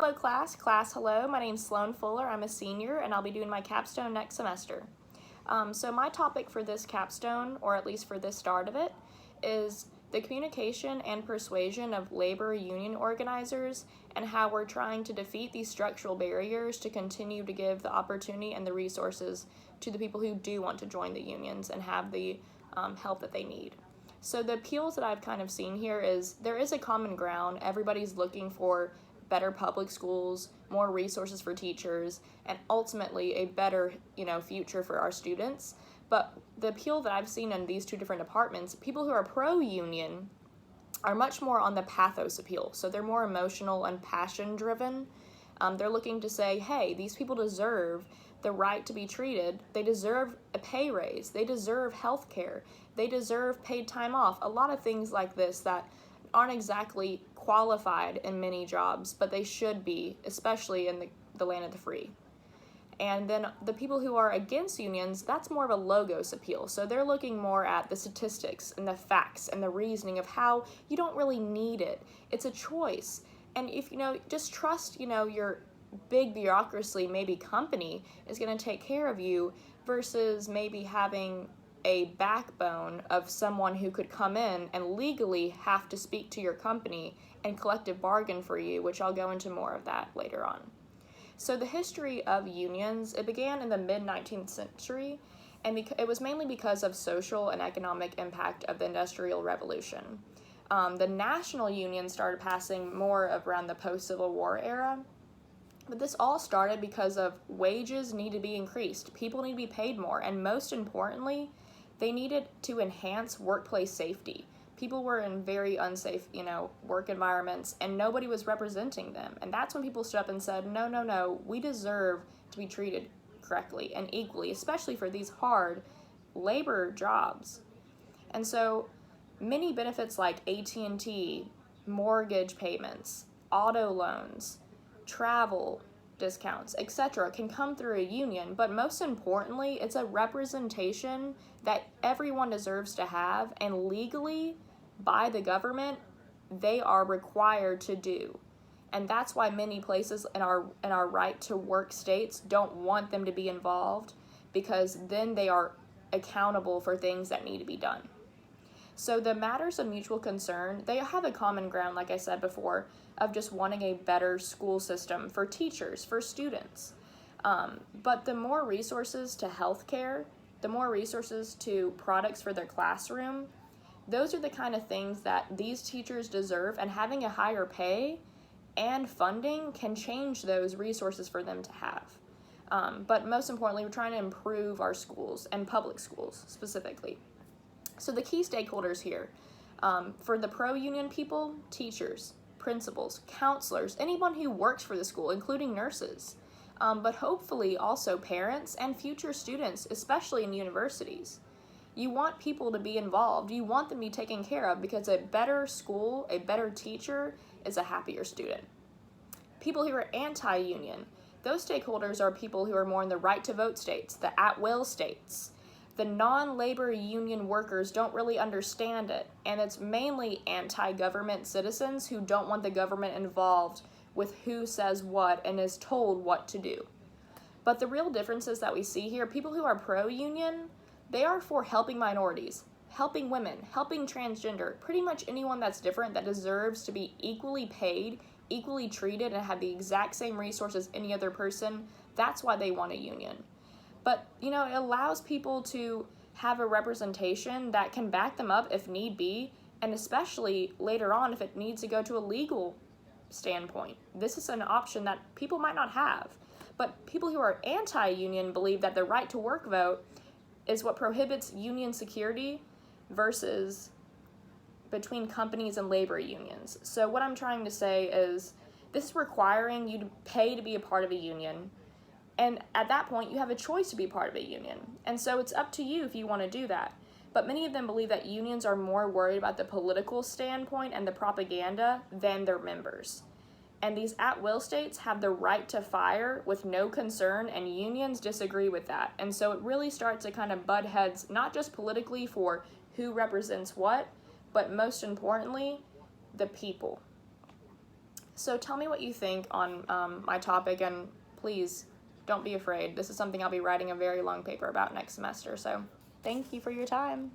Hello class hello. My name's Sloane Fuller. I'm a senior and I'll be doing my capstone next semester. So my topic for this capstone, or at least for this start of it, is the communication and persuasion of labor union organizers and how we're trying to defeat these structural barriers to continue to give the opportunity and the resources to the people who do want to join the unions and have the help that they need. So the appeals that I've kind of seen here is there is a common ground. Everybody's looking for better public schools, more resources for teachers, and ultimately a better, future for our students. But the appeal that I've seen in these two different departments, people who are pro-union are much more on the pathos appeal. So they're more emotional and passion driven. They're looking to say, hey, these people deserve the right to be treated. They deserve a pay raise. They deserve health care. They deserve paid time off. A lot of things like this that aren't exactly qualified in many jobs, but they should be, especially in the land of the free. And then the people who are against unions, that's more of a logos appeal. So they're looking more at the statistics and the facts and the reasoning of how you don't really need it. It's a choice. And if, just trust, your big bureaucracy, maybe company, is going to take care of you versus maybe having a backbone of someone who could come in and legally have to speak to your company and collective bargain for you, which I'll go into more of that later on. So the history of unions, it began in the mid-19th century, and it was mainly because of social and economic impact of the Industrial Revolution. The national union started passing more around the post-Civil War era, but this all started because of wages need to be increased, people need to be paid more, and most importantly, they needed to enhance workplace safety. People were in very unsafe, work environments, and nobody was representing them. And that's when people stood up and said, no, we deserve to be treated correctly and equally, especially for these hard labor jobs. And so many benefits like AT&T, mortgage payments, auto loans, travel discounts, etc. can come through a union, but most importantly, it's a representation that everyone deserves to have, and legally, by the government, they are required to do. And that's why many places in our right to work states don't want them to be involved, because then they are accountable for things that need to be done. So the matters of mutual concern, they have a common ground, like I said before, of just wanting a better school system for teachers, for students. But the more resources to healthcare, the more resources to products for their classroom, those are the kind of things that these teachers deserve, and having a higher pay and funding can change those resources for them to have. But most importantly, we're trying to improve our schools and public schools specifically. So the key stakeholders here, for the pro-union people, teachers, principals, counselors, anyone who works for the school, including nurses, but hopefully also parents and future students, especially in universities. You want people to be involved. You want them to be taken care of, because a better school, a better teacher is a happier student. People who are anti-union, those stakeholders are people who are more in the right to vote states, the at-will states. The non-labor union workers don't really understand it, and it's mainly anti-government citizens who don't want the government involved with who says what and is told what to do. But the real differences that we see here, people who are pro-union, they are for helping minorities, helping women, helping transgender, pretty much anyone that's different that deserves to be equally paid, equally treated, and have the exact same resources as any other person. That's why they want a union. But, it allows people to have a representation that can back them up if need be, and especially later on if it needs to go to a legal standpoint. This is an option that people might not have. But people who are anti-union believe that the right to work vote is what prohibits union security versus between companies and labor unions. So what I'm trying to say is this is requiring you to pay to be a part of a union. And at that point, you have a choice to be part of a union. And so it's up to you if you want to do that. But many of them believe that unions are more worried about the political standpoint and the propaganda than their members. And these at-will states have the right to fire with no concern, and unions disagree with that. And so it really starts to kind of butt heads, not just politically for who represents what, but most importantly, the people. So tell me what you think on my topic, and please don't be afraid. This is something I'll be writing a very long paper about next semester, so thank you for your time.